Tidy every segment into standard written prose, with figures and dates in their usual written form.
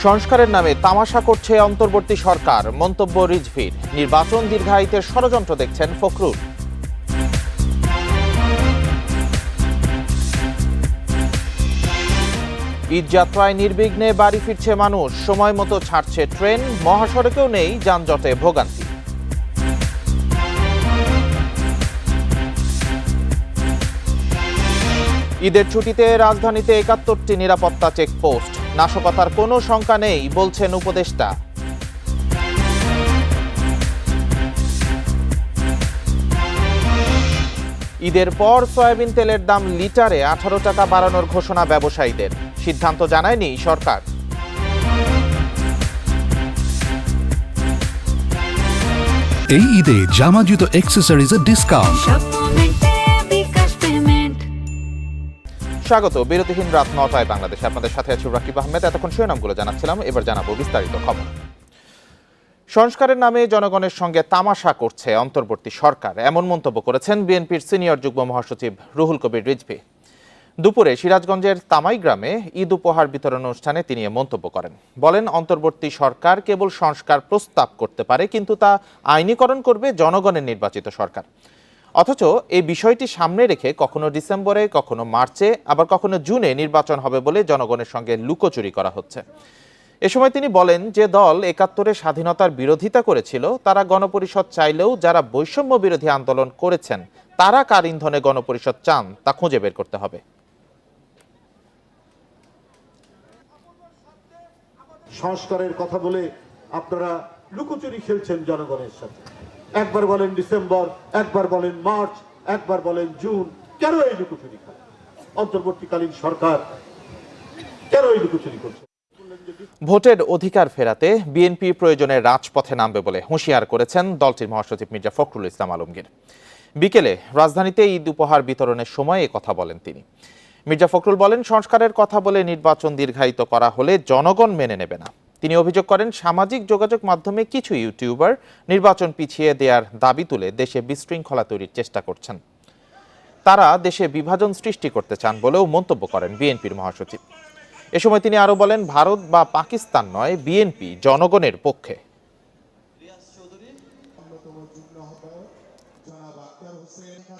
সংস্কারের নামে তামাশা করছে অন্তর্বর্তী সরকার, মন্তব্য রিজভীর। নির্বাচন দীর্ঘায়িতের ষড়যন্ত্র দেখছেন ফখরুল। ঈদযাত্রায় নির্বিঘ্নে বাড়ি ফিরছে মানুষ, সময় মতো ছাড়ছে ট্রেন, মহাসড়কেও নেই যানজটে ভোগান্তি। ঈদের ছুটিতে রাজধানীতে ৭১টি নিরাপত্তা চেকপোস্ট, নাশকতার কোনো শঙ্কা নেই বলছেন উপদেষ্টা। ঈদের পর সয়াবিন তেলের দাম লিটারে ১৮ টাকা বাড়ানোর ঘোষণা ব্যবসায়ীদের, সিদ্ধান্ত জানায়নি সরকার। এই ঈদে জামা জুতো অ্যাক্সেসরিজের ডিসকাউন্ট। স্বাগত। বিরতিহীন রাত ৯টায় বাংলাদেশে আপনাদের সাথে আছি রাকিব আহমেদ। এতক্ষণ শিরোনামগুলো জানাচ্ছিলাম, এবার জানাবো বিস্তারিত খবর। সংস্কারের নামে জনগণের সঙ্গে তামাশা করছে অন্তর্বর্তী সরকার, এমন মন্তব্য করেছেন বিএনপির সিনিয়র যুগ্ম মহাসচিব রুহুল কবির রিজভী। দুপুরে সিরাজগঞ্জের তামাই গ্রামে ঈদ উপহার বিতরণ অনুষ্ঠানে তিনি এ মন্তব্য করেন। বলেন, অন্তর্বর্তী সরকার কেবল সংস্কার প্রস্তাব করতে পারে, কিন্তু তা আইনীকরণ করবে জনগণের নির্বাচিত সরকার। অথচ এই বিষয়টি সামনে রেখে কখনো ডিসেম্বরে, কখনো মার্চে, আবার কখনো জুনে নির্বাচন হবে বলে জনগণের সঙ্গে লুকোচুরি করা হচ্ছে। এ সময় তিনি বলেন, যে দল ৭১-এ স্বাধীনতার বিরোধিতা করেছিল তারা গণপরিষদ চাইলেও যারা বৈষম্য বিরোধী আন্দোলন করেছেন তারা কার ইন্ধনে গণপরিষদ চান তা খুঁজে বের করতে হবে। সংস্কারের কথা বলে আপনারা লুকোচুরি খেলছেন জনগণের সাথে। একবার বলেন ডিসেম্বর, একবার বলেন মার্চ, একবার বলেন জুন। কেন এই লুকোচুরি খেলা? অন্তর্বর্তীকালীন সরকার কেন এই লুকোচুরি করছে? ভোটের অধিকার ফেরাতে বিএনপি প্রয়োজনে রাজপথে নামবে বলে হুঁশিয়ার করেছেন দলটির মহাসচিব মির্জা ফখরুল ইসলাম আলমগীর। বিকেলে রাজধানীতে ঈদ উপহার বিতরণের সময় এ কথা বলেন তিনি। মির্জা ফখরুল বলেন, সংস্কারের কথা বলে নির্বাচন দীর্ঘায়িত করা হলে জনগণ মেনে নেবে না। তিনি অভিযোগ করেন, সামাজিক যোগাযোগ মাধ্যমে কিছু ইউটিউবার নির্বাচন পিছিয়ে দেওয়ার দাবি তুলে দেশে বিশৃঙ্খলা তৈরির চেষ্টা করছেন। তারা দেশে বিভাজন সৃষ্টি করতে চান বলেও মন্তব্য করেন বিএনপির মহাসচিব। এ সময় তিনি আরো বলেন, ভারত বা পাকিস্তান নয়, বিএনপি জনগণের পক্ষে।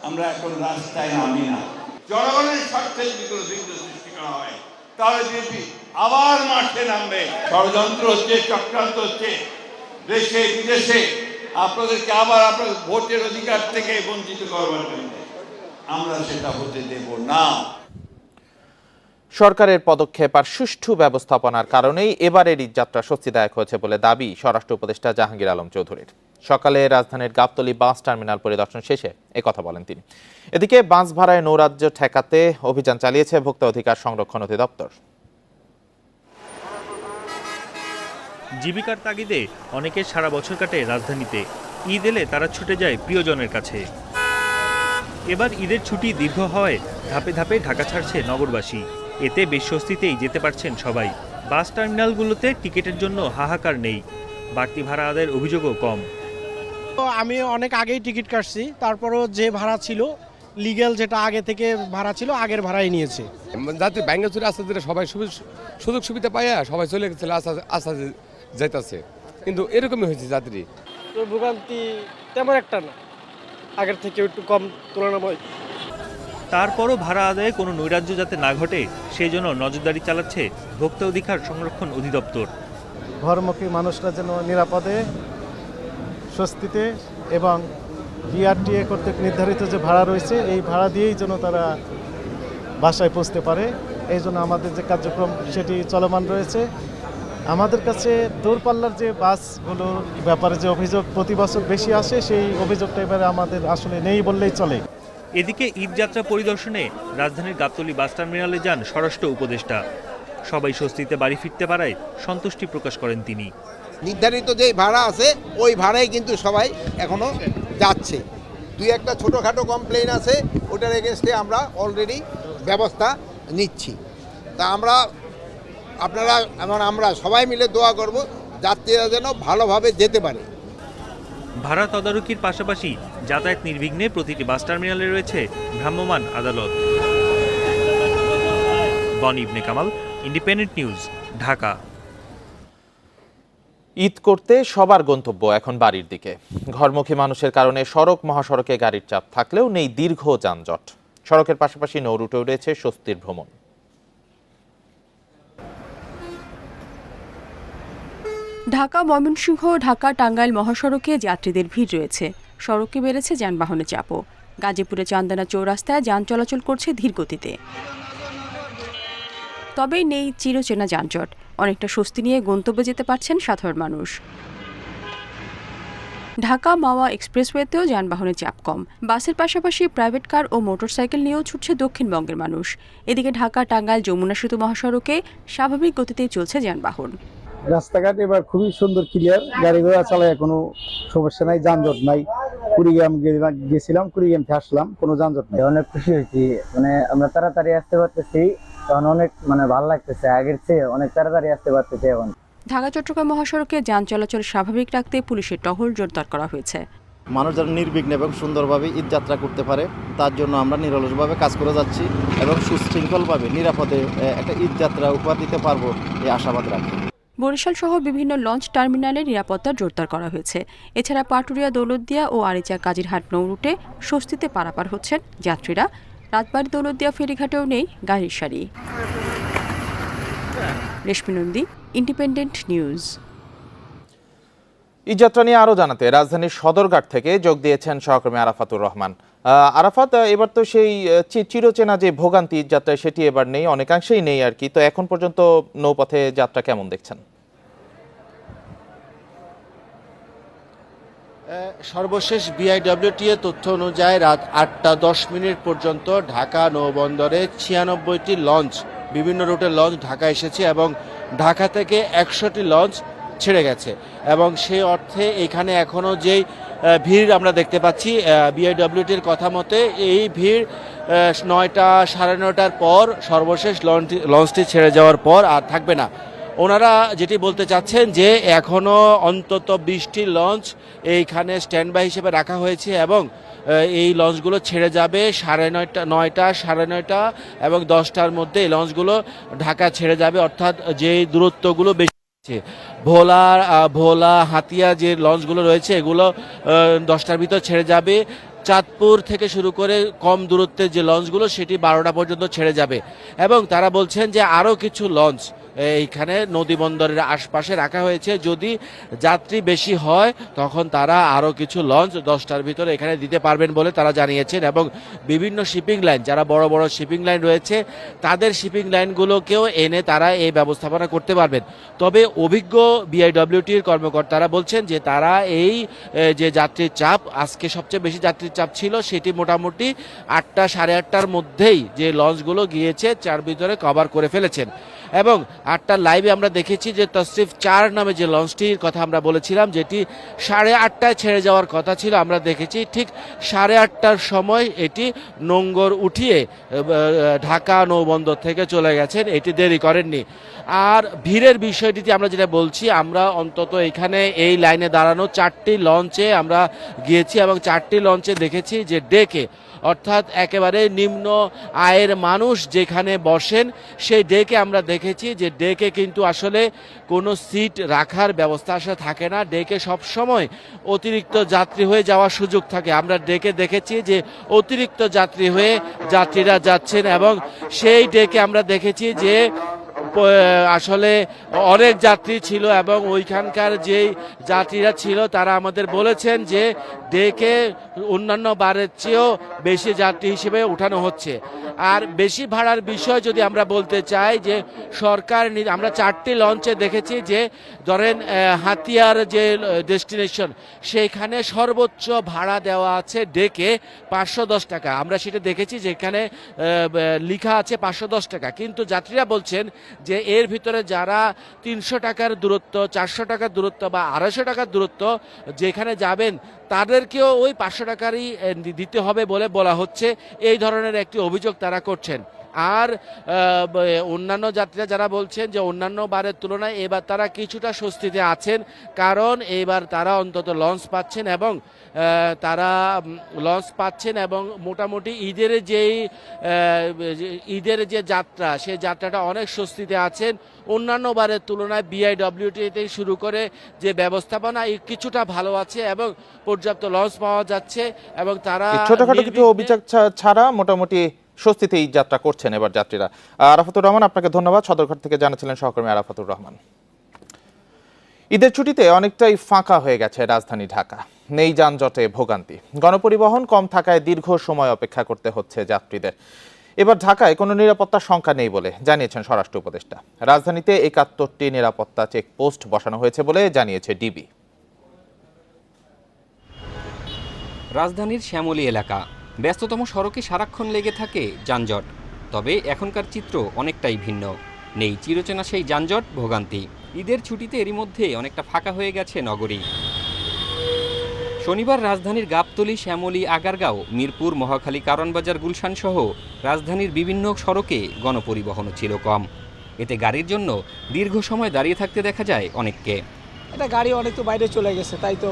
আমরা এখন রাস্তায় নামি না, জনগণের স্বার্থে যদি কোনো বিঘ্ন সৃষ্টি করা হয় তাহলে বিএনপি আবার মাঠে নামবে। ষড়যন্ত্র হচ্ছে, চক্রান্ত হচ্ছে দেশে বিদেশে, আপনাদেরকে আবার আপনাদের ভোটের অধিকার থেকে বঞ্চিত করবার জন্য। আমরা সেটা হতে দেব না। সরকারের পদক্ষেপ আর সুষ্ঠু ব্যবস্থাপনার কারণেই এবারের ঈদযাত্রা স্বস্তিদায়ক হয়েছে বলে দাবি স্বরাষ্ট্র উপদেষ্টা জাহাঙ্গীর আলম চৌধুরীর। সকালে রাজধানীর গাবতলী বাস টার্মিনাল পরিদর্শন শেষে একথা বলেন তিনি। এদিকে বাস ভাড়ায় নৈরাজ্য ঠেকাতে অভিযান চালিয়েছে ভোক্তা অধিকার সংরক্ষণ অধিদপ্তর। জীবিকার তাগিদে অনেকে সারা বছর কাটে রাজধানীতে, ঈদ এলে তারা ছুটে যায় প্রিয়জনের কাছে। এবার ঈদের ছুটি দীর্ঘ হওয়ায় ধাপে ধাপে ঢাকা ছাড়ছে নগরবাসী। এতে বেশ স্বস্তিতেই যেতে পারছেন সবাই। বাস টার্মিনালগুলোতে টিকিটের জন্য হাহাকার নেই, বাড়তি ভাড়া আদায়ের অভিযোগও কম। আমি অনেক আগেই টিকিট কাটছি, তারপরও যে ভাড়া ছিল লিগ্যাল, যেটা আগে থেকে ভাড়া ছিল আগের ভাড়াই নিয়েছে। যাতে ব্যাঙ্গে চলে আসতে দিলে সবাই সুযোগ সুবিধা পাইয়া সবাই চলে গেছিল, আস্তে যাইতেছে, কিন্তু এরকমই হয়েছে যাত্রী। ভোগান্তি তেমন একটা না, আগের থেকে একটু কম তুলনামূলক। তারপরও ভাড়া আদায়ে কোনো নৈরাজ্য যাতে না ঘটে সেই জন্য নজরদারি চালাচ্ছে ভোক্তা অধিকার সংরক্ষণ অধিদপ্তর। ঘরমুখী মানুষরা যেন নিরাপদে, স্বস্তিতে এবং বিআরটিএ কর্তৃক নির্ধারিত যে ভাড়া রয়েছে এই ভাড়া দিয়েই যেন তারা বাসায় পৌঁছতে পারে, এই জন্য আমাদের যে কার্যক্রম সেটি চলমান রয়েছে। আমাদের কাছে দূরপাল্লার যে বাসগুলোর ব্যাপারে যে অভিযোগ প্রতি বছর বেশি আসে, সেই অভিযোগটা এবারে আমাদের আসলে নেই বললেই চলে। এদিকে ঈদযাত্রা পরিদর্শনে রাজধানীর গাবতলী বাস টার্মিনালে যান স্বরাষ্ট্র উপদেষ্টা। সবাই স্বস্তিতে বাড়ি ফিরতে পারায় সন্তুষ্টি প্রকাশ করেন তিনি। নির্ধারিত যে ভাড়া আছে ওই ভাড়াই কিন্তু সবাই এখনো যাচ্ছে। দুই একটা ছোটোখাটো কমপ্লেইন আছে, ওটার এগেনস্টে আমরা অলরেডি ব্যবস্থা নিচ্ছি। তা আমরা সবাই মিলে দোয়া করব যাত্রীরা যেন ভালোভাবে যেতে পারে। ভাড়া তদারকির পাশাপাশি যাতায়াত নির্বিঘ্নে প্রতিটি বাস টার্মিনালে রয়েছে ভ্রাম্যমাণ আদালত। বনি ইবনে কামাল, ইন্ডিপেন্ডেন্ট নিউজ, ঢাকা। ঈদ করতে সবার গন্তব্য এখন বাড়ির দিকে। ঘরমুখী মানুষের কারণে সড়ক মহাসড়কে গাড়ির চাপ থাকলেও নেই দীর্ঘ যানজট। সড়কের পাশাপাশি নৌ রুটে রয়েছে স্বস্তির ভ্রমণ। ঢাকা ময়মনসিংহ ঢাকা টাঙ্গাইল মহাসড়কে যাত্রীদের ভিড় রয়েছে। সড়কে বেড়েছে যানবাহনের চাপও। গাজীপুরে চান্দানা চৌরাস্তায় যান চলাচল করছে ধীর গতিতে। তবে নেই চিরচেনা যানজট। অনেকটা স্বস্তি নিয়ে গন্তব্যে যেতে পারছেন সাধারণ মানুষ। ঢাকা মাওয়া এক্সপ্রেসওয়েতেও যানবাহনের চাপ কম। বাসের পাশাপাশি প্রাইভেট কার ও মোটরসাইকেল নিয়েও ছুটছে দক্ষিণবঙ্গের মানুষ। এদিকে ঢাকা টাঙ্গাইল যমুনা সেতু মহাসড়কে স্বাভাবিক গতিতেই চলছে যানবাহন। রাস্তাঘাট এবার খুবই সুন্দর, ক্লিয়ার, গাড়ি ঘোড়া চালায় কোনো সমস্যা নাই, যানজট নাই। কুড়িগ্রাম গেছিলাম, কুড়িগ্রাম থেকে আসলাম, কোনো যানজট নাই। অনেক খুশি হয়েছি, আমরা তাড়াতাড়ি আসতে পারতেছি, তখন অনেক ভালো লাগতেছে, আগের চেয়ে অনেক তাড়াতাড়ি আসতে পারতেছি এখন। ঢাকা চট্টগ্রাম মহাসড়কে যান চলাচল স্বাভাবিক রাখতে পুলিশের টহল জোরদার করা হয়েছে। মানুষ যেন নির্বিঘ্নে এবং সুন্দরভাবে ঈদ যাত্রা করতে পারে, তার জন্য আমরা নিরলসভাবে কাজ করে যাচ্ছি এবং সুশৃঙ্খলভাবে নিরাপদে একটা ঈদ যাত্রা উপহার দিতে পারবো এই আশাবাদ রাখি। বরিশাল সহ বিভিন্ন লঞ্চ টার্মিনালে নিরাপত্তা জোরদার করা হয়েছে। এছাড়া পাটুরিয়া, দৌলতদিয়া ও আরিচা কাজিরহাট নৌ রুটে স্বস্তিতে পারাপার হচ্ছেন যাত্রীরা। রাতবাড়ী দৌলতদিয়া ফেরিঘাটেও নেই গাড়ির সারি। রেশমি নন্দী, ইন্ডিপেন্ডেন্ট নিউজ। ঈদ যাত্রা নিয়ে আরো জানাতে রাজধানীর সদরঘাট থেকে যোগ দিয়েছেন সহকর্মী আরাফাতুর রহমান। আরাফাত, এবার তো সেই চিরচেনা যে ভোগান্তি ঈদ যাত্রায় সেটি এবার নেই, অনেকাংশেই নেই আর কি। তো এখন পর্যন্ত নৌপথে যাত্রা কেমন দেখছেন? সর্বশেষ বিআইডব্লিউটিএ তথ্য অনুযায়ী রাত 8:10 পর্যন্ত ঢাকা নৌবন্দরে 96টি লঞ্চ, বিভিন্ন রুটের লঞ্চ ঢাকা এসেছে এবং ঢাকা থেকে 100টি লঞ্চ ছেড়ে গেছে। এবং সেই অর্থে এখানে এখনও যেই ভিড় আমরা দেখতে পাচ্ছি, বিআইডব্লিউটির কথা মতে এই ভিড় 9টা, 9:30টার পর সর্বশেষ লঞ্চটি ছেড়ে যাওয়ার পর আর থাকবে না। ওনারা যেটি বলতে চাচ্ছেন যে এখনও অন্তত 20টি লঞ্চ এইখানে স্ট্যান্ড বাই হিসেবে রাখা হয়েছে এবং এই লঞ্চগুলো ছেড়ে যাবে 9:30, 9:30 এবং 10টার মধ্যে এই লঞ্চগুলো ঢাকা ছেড়ে যাবে। অর্থাৎ যে দূরত্বগুলো বেশি, ভোলা, হাতিয়া যে লঞ্চগুলো রয়েছে এগুলো 10টার ভিতর ছেড়ে যাবে। চাঁদপুর থেকে শুরু করে কম দূরত্বের যে লঞ্চগুলো সেটি 12টা পর্যন্ত ছেড়ে যাবে। এবং তারা বলছেন যে আরও কিছু লঞ্চ এইখানে নদী বন্দরের আশপাশে রাখা হয়েছে। যদি যাত্রী বেশি হয় তখন তারা আরও কিছু লঞ্চ 10টার ভিতরে এখানে দিতে পারবেন বলে তারা জানিয়েছেন। এবং বিভিন্ন শিপিং লাইন, যারা বড় বড় শিপিং লাইন রয়েছে তাদের শিপিং লাইনগুলোকেও এনে তারা এই ব্যবস্থাপনা করতে পারবেন। তবে অভিজ্ঞ বিআইডব্লিউটির কর্মকর্তারা বলছেন যে তারা এই যে যাত্রীর চাপ, আজকে সবচেয়ে বেশি যাত্রীর চাপ ছিল, সেটি মোটামুটি 8টা, 8:30টার মধ্যেই যে লঞ্চগুলো গিয়েছে তার ভিতরে কভার করে ফেলেছেন। এবং 8টার লাইভে আমরা দেখেছি যে তশরিফ 4 নামে যে লঞ্চটির কথা আমরা বলেছিলাম, যেটি 8:30টায় ছেড়ে যাওয়ার কথা ছিল, আমরা দেখেছি ঠিক 8:30টার সময় এটি নোঙ্গর উঠিয়ে ঢাকা নৌবন্দর থেকে চলে গেছেন, এটি দেরি করেননি। আর ভিড়ের বিষয়টিতে আমরা যেটা বলছি, আমরা অন্তত এখানে এই লাইনে দাঁড়ানো 4টি লঞ্চে আমরা গিয়েছি এবং 4টি লঞ্চে দেখেছি যে ডেকে, অর্থাৎ একেবারে নিম্ন আয়ের মানুষ যেখানে বসেন সেই ডেকে আমরা দেখেছি যে ডেকে কিন্তু আসলে কোনো সিট রাখার ব্যবস্থা আসলে থাকে না। ডেকে সবসময় অতিরিক্ত যাত্রী হয়ে যাওয়ার সুযোগ থাকে। আমরা ডেকে দেখেছি যে অতিরিক্ত যাত্রী হয়ে যাত্রীরা যাচ্ছেন এবং সেই ডেকে আমরা দেখেছি যে আসলে অনেক যাত্রী ছিল এবং ওইখানকার যেই যাত্রীরা ছিল তারা আমাদের বলেছেন যে ডেকে অন্যান্য বারের চেয়েও বেশি যাত্রী হিসেবে উঠানো হচ্ছে। আর বেশি ভাড়ার বিষয় যদি আমরা বলতে চাই যে সরকার, আমরা 4টি লঞ্চে দেখেছি যে ধরেন হাতিয়ার যে ডেস্টিনেশন সেইখানে সর্বোচ্চ ভাড়া দেওয়া আছে ডেকে 510 টাকা। আমরা সেটা দেখেছি যেখানে লেখা আছে 510 টাকা, কিন্তু যাত্রীরা বলছেন যে এর ভিতরে যারা 300 টাকার দূরত্ব, 400 টাকার দূরত্ব বা 250 টাকার দূরত্ব যেখানে যাবেন তাদেরকেও ওই 500 টাকারই দিতে হবে বলে বলা হচ্ছে। এই ধরনের একটি অভিযোগ তারা করছেন। আর অন্যান্য যাত্রীরা যারা বলছেন যে অন্যান্য বারের তুলনায় এবার তারা কিছুটা স্বস্তিতে আছেন, কারণ এবার তারা অন্তত লঞ্চ পাচ্ছেন এবং মোটামুটি ঈদের যে যাত্রা, সেই যাত্রাটা অনেক স্বস্তিতে আছেন। অন্যান্য বারের তুলনায় বিআইডব্লিউটি থেকে শুরু করে যে ব্যবস্থাপনা কিছুটা ভালো আছে এবং পর্যাপ্ত লঞ্চ পাওয়া যাচ্ছে এবং তারা ছোটখাটো কিছু অভিযোগ ছাড়া মোটামুটি স্বস্তিতেই যাত্রা করছেন এবার যাত্রীরা। আরাফাতুর রহমান, আপনাকে ধন্যবাদ। সদরঘাট থেকে জানাচ্ছিলেন সহকর্মী আরাফাতুর রহমান। ঈদের ছুটিতে অনেকটাই ফাঁকা হয়ে গেছে রাজধানী ঢাকা, নেই যানজটে ভোগান্তি। গণপরিবহন কম থাকায় দীর্ঘ সময় অপেক্ষা করতে হচ্ছে যাত্রীদের। এবার ঢাকায় কোনো নিরাপত্তার শঙ্কা নেই বলে জানিয়েছেন স্বরাষ্ট্র উপদেষ্টা। রাজধানীতে ৭১টি নিরাপত্তা চেকপোস্ট বসানো হয়েছে বলে জানিয়েছে ডিবি। রাজধানীর শ্যামলী এলাকা, ব্যস্ততম সড়কে সারাক্ষণ লেগে থাকে যানজট। তবে এখনকার চিত্র অনেকটাই ভিন্ন, নেই চিরচেনা সেই যানজট ভোগান্তি। ঈদের ছুটিতে এরই মধ্যে অনেকটা ফাঁকা হয়ে গেছে নগরী। শনিবার রাজধানীর গাবতলী, শ্যামলী, আগারগাঁও, মিরপুর, মহাখালী, কারওয়ানবাজার, গুলশান সহ রাজধানীর বিভিন্ন সড়কে গণপরিবহনও ছিল কম। এতে গাড়ির জন্য দীর্ঘ সময় দাঁড়িয়ে থাকতে দেখা যায় অনেককে। এটা গাড়ি অনেক তো বাইরে চলে গেছে, তাই তো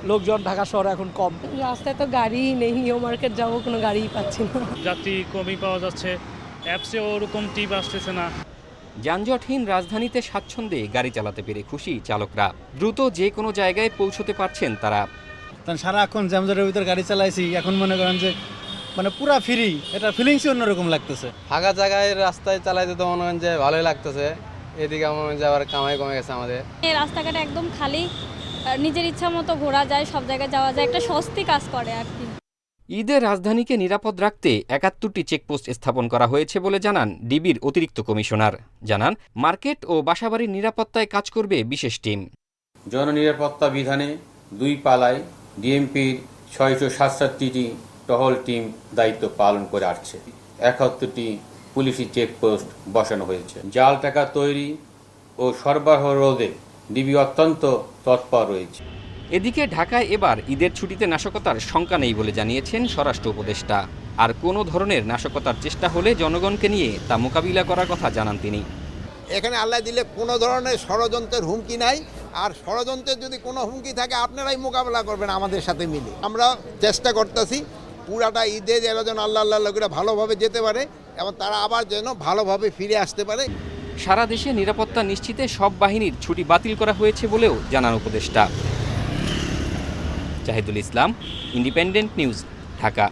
লোকজন ঢাকা শহরে এখন কম। রাস্তায় তো গাড়ি নেই, নিউ মার্কেট যাবো কোনো গাড়িই পাচ্ছি না। যাত্রী কমই পাওয়া যাচ্ছে, অ্যাপসে ওরকম টিপ আসতেছে না। যানজটহীন রাজধানীতে স্বাচ্ছন্দ্যে গাড়ি চালাতে পেরে খুশি চালকরা। দ্রুত যে কোনো জায়গায় পৌঁছতে পারছেন তারা। সারাক্ষণ যানজটের ভিতর গাড়ি চালাইছি, এখন মনে করেন যে পুরা ফ্রি, এটা ফিলিংসই অন্যরকম লাগতেছে। ফাঁকা জায়গায় রাস্তায় চালাইতে তো মনে করেন যে ভালোই লাগতেছে। এদিকে মনে হয় যে আবার কামাই কমে গেছে আমাদের। এই রাস্তাঘাট একদম খালি, নিজের ইচ্ছা মতো ঘোরা যায়, সব জায়গায় যাওয়া যায়, একটা স্বস্তি কাজ করে আর কি। ঈদের রাজধানীকে নিরাপদ রাখতে ৭১টি চেকপোস্ট স্থাপন করা হয়েছে বলে জানান ডিবির অতিরিক্ত কমিশনার। জানান, মার্কেট ও বাসাবাড়ির নিরাপত্তায় কাজ করবে বিশেষ টিম। জননিরাপত্তা বিধানে 2 পালায় ডিএমপির 667টি টহল টিম দায়িত্ব পালন করে আসছে। ৭১টি পুলিশি চেকপোস্ট বসানো হয়েছে। জাল টাকা তৈরি ও সরবরাহ রোধে ডিবি অত্যন্ত তৎপর রয়েছে। এদিকে ঢাকায় এবার ঈদের ছুটিতে নাশকতার শঙ্কা নেই বলে জানিয়েছেন স্বরাষ্ট্র উপদেষ্টা। আর কোনো ধরনের নাশকতার চেষ্টা হলে জনগণকে নিয়ে তা মোকাবিলা করার কথা জানান তিনি। এখানে আল্লাহ দিলে কোনো ধরনের ষড়যন্ত্রের হুমকি নাই, আর ষড়যন্ত্রের যদি কোনো হুমকি থাকে আপনারাই মোকাবেলা করবেন আমাদের সাথে মিলে। আমরা চেষ্টা করতেছি পুরাটা ঈদে যেন আল্লাহ লোকেরা ভালোভাবে যেতে পারে এবং তারা আবার যেন ভালোভাবে ফিরে আসতে পারে। সারা দেশে নিরাপত্তা নিশ্চিতে সব বাহিনীর ছুটি বাতিল করা হয়েছে বলেও জানান উপদেষ্টা। জাহিদুল ইসলাম, ইন্ডিপেন্ডেন্ট নিউজ, ঢাকা।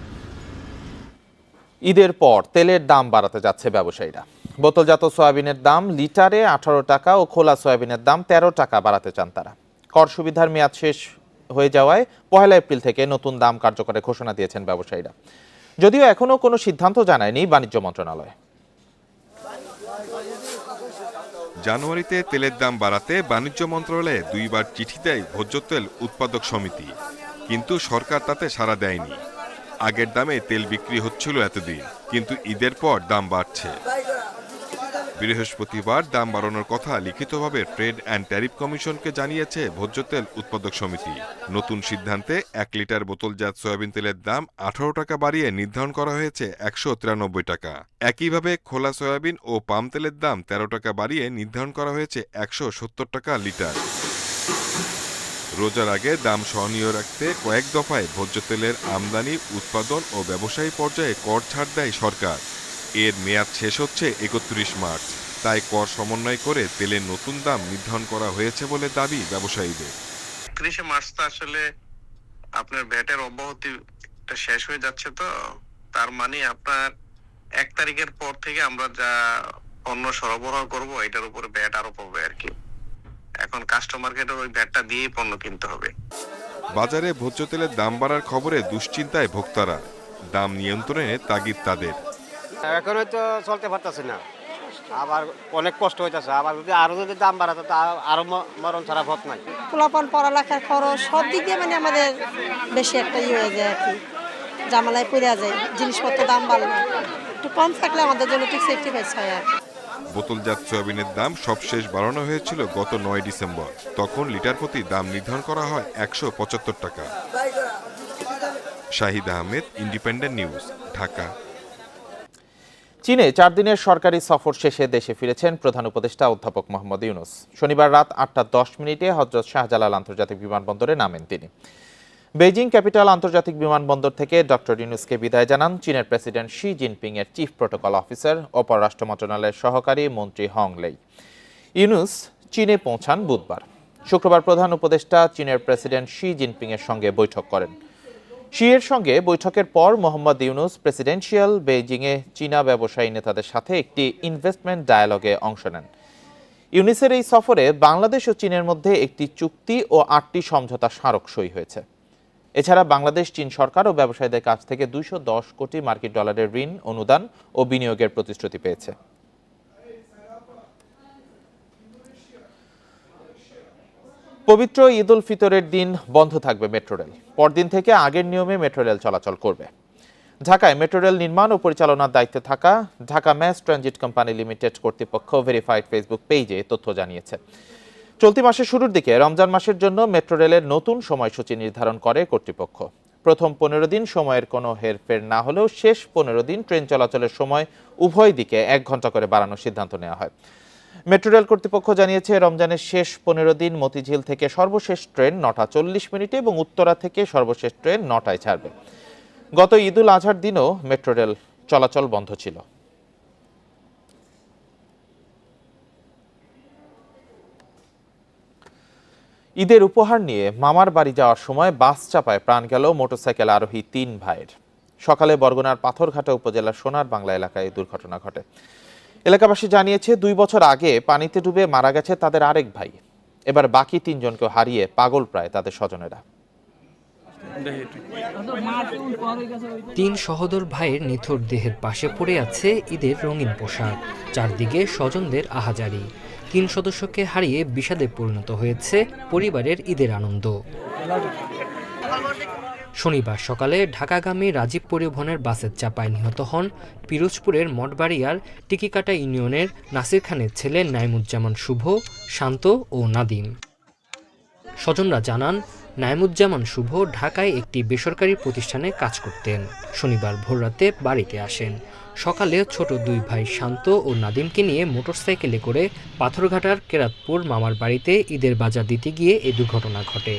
ঈদের পর তেলের দাম বাড়াতে যাচ্ছে ব্যবসায়ীরা। বোতলজাত সয়াবিনের দাম লিটারে 18 টাকা ও খোলা সয়াবিনের দাম 13 টাকা বাড়াতে চান তারা। কর সুবিধার মেয়াদ শেষ হয়ে যাওয়ায় 1 এপ্রিল থেকে নতুন দাম কার্যকরের ঘোষণা দিয়েছেন ব্যবসায়ীরা, যদিও এখনো কোনো সিদ্ধান্ত জানায়নি বাণিজ্য মন্ত্রণালয়। জানুয়ারিতে তেলের দাম বাড়াতে বাণিজ্য মন্ত্রণালয়ে 2 বার চিঠি দেয় ভোজ্য তেল উৎপাদক সমিতি, কিন্তু সরকার তাতে সাড়া দেয়নি। আগের দামে তেল বিক্রি হচ্ছিল এতদিন, কিন্তু ঈদের পর দাম বাড়ছে। বৃহস্পতিবার দাম বাড়ানোর কথা লিখিতভাবে ট্রেড অ্যান্ড ট্যারিফ কমিশনকে জানিয়েছে ভোজ্য তেল উৎপাদক সমিতি। নতুন সিদ্ধান্তে 1 লিটার বোতলজাত সয়াবিন তেলের দাম 18 টাকা বাড়িয়ে নির্ধারণ করা হয়েছে 193 টাকা। একইভাবে খোলা সয়াবিন ও পাম তেলের দাম 13 টাকা বাড়িয়ে নির্ধারণ করা হয়েছে 170 টাকা লিটার। রোজার আগে দাম সহনীয় রাখতে কয়েক দফায় ভোজ্য তেলের আমদানি, উৎপাদন ও ব্যবসায়ী পর্যায়ে কর ছাড় দেয় সরকার। এর মেয়াদ শেষ হচ্ছে 31 মার্চ, তাই কর সমন্বয় করে তেলের নতুন দাম নির্ধারণ করা হয়েছে বলে দাবি ব্যবসায়ীদের। 31 মার্চ তো আসলে আপনার ভ্যাটের অব্যাহতিটা শেষ হয়ে যাচ্ছে, তো তার মানে আপনার 1 তারিখের পর থেকে আমরা যা পণ্য সরবরাহ করব এটার উপরে ভ্যাট আরোপ হবে আর কি। এখন কাস্টমারকে ওই ভ্যাটটা দিয়েই পণ্য কিনতে হবে। বাজারে ভোজ্য তেলের দাম বাড়ার খবরে দুশ্চিন্তায় ভোক্তারা। দাম নিয়ন্ত্রণে তাগিদ তাদের। এখন হয়তো চলতে পারতেছে না, আবার অনেক কষ্ট হইতেছে। আবার যদি দাম বাড়াতো তা আরো মরণ ছাড়া পথ নাই। পোলাপান পড়ালেখার খরচ সব দিক দিয়ে আমাদের বেশি একটা হয়ে যায় আর কি, জামালায় পড়ে যায়। জিনিসপত্র দাম বাড়লে একটু কম থাকলে আমাদের জন্য ঠিক সেফটি পাইস হয় আর। বোতলজাত সয়াবিনের দাম সবশেষ বাড়ানো হয়েছিল গত 9 ডিসেম্বর। তখন লিটার প্রতি দাম নির্ধারণ করা হয় 175 টাকা। Shahid Ahmed, independent news, Dhaka. চীনে 4 দিনের সরকারি সফর শেষে দেশে ফিরেছেন প্রধান উপদেষ্টা অধ্যাপক মোহাম্মদ ইউনূস। শনিবার রাত 8:10 হযরত শাহজালাল আন্তর্জাতিক বিমানবন্দরে নামেন তিনি। বেইজিং ক্যাপিটাল আন্তর্জাতিক বিমানবন্দর থেকে ডক্টর ইউনূসকে বিদায় জানান চীনের প্রেসিডেন্ট শি জিনপিং এর চিফ প্রোটোকল অফিসার ও পররাষ্ট্র মন্ত্রণালয়ের সহকারী মন্ত্রী হং লেই। ইউনূস চীনে পৌঁছান বুধবার। শুক্রবার প্রধান উপদেষ্টা চীনের প্রেসিডেন্ট শি জিনপিং এর সঙ্গে বৈঠক করেন। শি এর সঙ্গে বৈঠকের পর মোহাম্মদ ইউনূস প্রেসিডেন্সিয়াল বেইজিংয়ে চীনা ব্যবসায়ী নেতাদের সাথে একটি ইনভেস্টমেন্ট ডায়ালগে অংশ নেন। ইউনূসের এই সফরে বাংলাদেশ ও চীনের মধ্যে একটি চুক্তি ও 8টি সমঝোতা স্মারক সই হয়েছে। এছাড়া বাংলাদেশ চীন সরকার ও ব্যবসায়ীদের কাছ থেকে 210 কোটি মার্কিন ডলারের ঋণ, অনুদান ও বিনিয়োগের প্রতিশ্রুতি পেয়েছে। পবিত্র ঈদ উল ফিতরের দিন বন্ধ থাকবে মেট্রো রেল। পরদিন থেকে আগের নিয়মে মেট্রো রেল চলাচল করবে। ঢাকায় মেট্রো রেল নির্মাণ ও পরিচালনার দায়িত্বে থাকা Dhaka mass transit company limited কর্তৃপক্ষ ভেরিফাইড ফেসবুক পেজে তথ্য জানিয়েছে। চলতি মাসের শুরুর দিকে রমজান মাসের জন্য মেট্রো রেলের নতুন সময়সূচি নির্ধারণ করে কর্তৃপক্ষ। প্রথম 15 দিন সময়ের কোনো হেরফের না হলেও শেষ 15 দিন ট্রেন চলাচলের সময় উভয় দিকে 1 ঘন্টা করে বাড়ানোর সিদ্ধান্ত নেওয়া হয়। মেট্রো রেল কর্তৃপক্ষ জানিয়েছে রমজানের শেষ 15 দিন মতিঝিল থেকে সর্বশেষ ট্রেন 9:40 এবং উত্তরা থেকে সর্বশেষ ট্রেন 9টায় ছাড়বে। গত ঈদ উল আজহার দিনও মেট্রো রেল চলাচল বন্ধ ছিল। ঈদের উপহার নিয়ে মামার বাড়ি যাওয়ার সময় বাস চাপায় প্রাণ গেল মোটরসাইকেল আরোহী 3 ভাইয়ের। সকালে বরগুনার পাথরঘাটা উপজেলার সোনার বাংলা এলাকায় দুর্ঘটনা ঘটে। এলাকাবাসী জানিয়েছে 2 বছর আগে পানিতে ডুবে মারা গেছে তাদের আরেক ভাই। এবার বাকি 3 জনকে হারিয়ে পাগল প্রায় তাদের স্বজনেরা। 3 সহোদর ভাইয়ের নিথর দেহের পাশে পড়ে আছে ঈদের রঙিন পোশাক। চারদিকে স্বজনদের আহাজারি। 3 সদস্যকে হারিয়ে বিষাদে পরিণত হয়েছে পরিবারের ঈদের আনন্দ। শনিবার সকালে ঢাকাগামী রাজীব পরিবহনের বাসের চাপায় নিহত হন পিরোজপুরের মঠবাড়িয়ার টিকিকাটা ইউনিয়নের নাসির খানের ছেলে নাইমুজ্জামান শুভ, শান্ত ও নাদিম। স্বজনরা জানান নাইমুজ্জামান শুভ ঢাকায় একটি বেসরকারি প্রতিষ্ঠানে কাজ করতেন। শনিবার ভোররাতে বাড়িতে আসেন। সকালে ছোট 2 ভাই শান্ত ও নাদিমকে নিয়ে মোটরসাইকেলে করে পাথরঘাটার কেরাতপুর মামার বাড়িতে ঈদের বাজার দিতে গিয়ে এই দুর্ঘটনা ঘটে।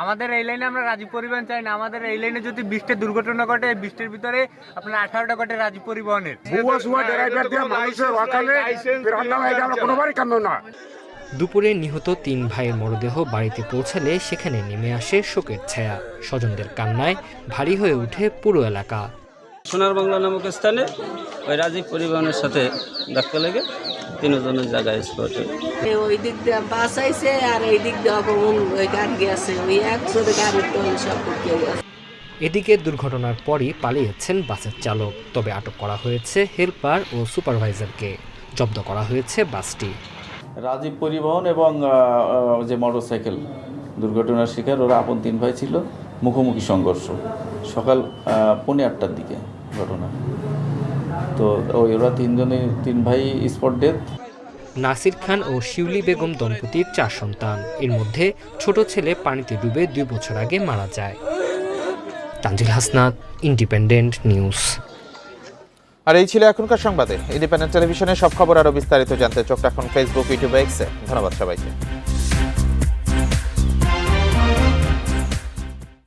আমাদের এই লাইনে আমরা রাজীব পরিবহন চাই না। আমাদের এই লাইনে যদি 20টা দুর্ঘটনা ঘটে, 20টার ভিতরে আপনার 18টা ঘটে রাজীব পরিবহনের। দুপুরে নিহত 3 ভাইয়ের মরদেহ বাড়িতে পৌঁছালে সেখানে নেমে আসে শোকের ছায়া। স্বজনদের কান্নায় ভারী হয়ে ওঠে পুরো এলাকা। সোনার বাংলা নামক স্থানে ওই রাজীব পরিবহনের সাথে ধাক্কা লেগে 3 জনের জায়গায় স্পটে। ওই দিক দিয়ে বাস আইছে আর এই দিক দিয়ে ওই গাড়ি গেছে, ওই একসাথে গাড়ির তো সব ঢুকে গেছে। এদিকে দুর্ঘটনার পরই পালিয়েছেন বাসের চালক। তবে আটক করা হয়েছে হেল্পার ও সুপারভাইজারকে। জব্দ করা হয়েছে বাসটি। রাজীব পরিবহন এবং যে মোটরসাইকেল দুর্ঘটনার শিকার ওরা আপন 3 ভাই ছিল। মুখোমুখি সংঘর্ষ সকাল 8:45টার দিকে ঘটনা। তো ওরা 3 ভাই স্পট ডেথ। নাসির খান ও শিউলি বেগম দম্পতির 4 সন্তান। এর মধ্যে ছোট ছেলে পানিতে ডুবে 2 বছর আগে মারা যায়। Tanzil Hasnat, Independent News. আর এই ছিল এখনকার সংবাদে। ইন্ডিপেন্ডেন্ট টেলিভিশনের সব খবর আরো বিস্তারিত জানতে চোখ রাখুন ফেসবুক, ইউটিউব, এক্সে। ধন্যবাদ সবাইকে।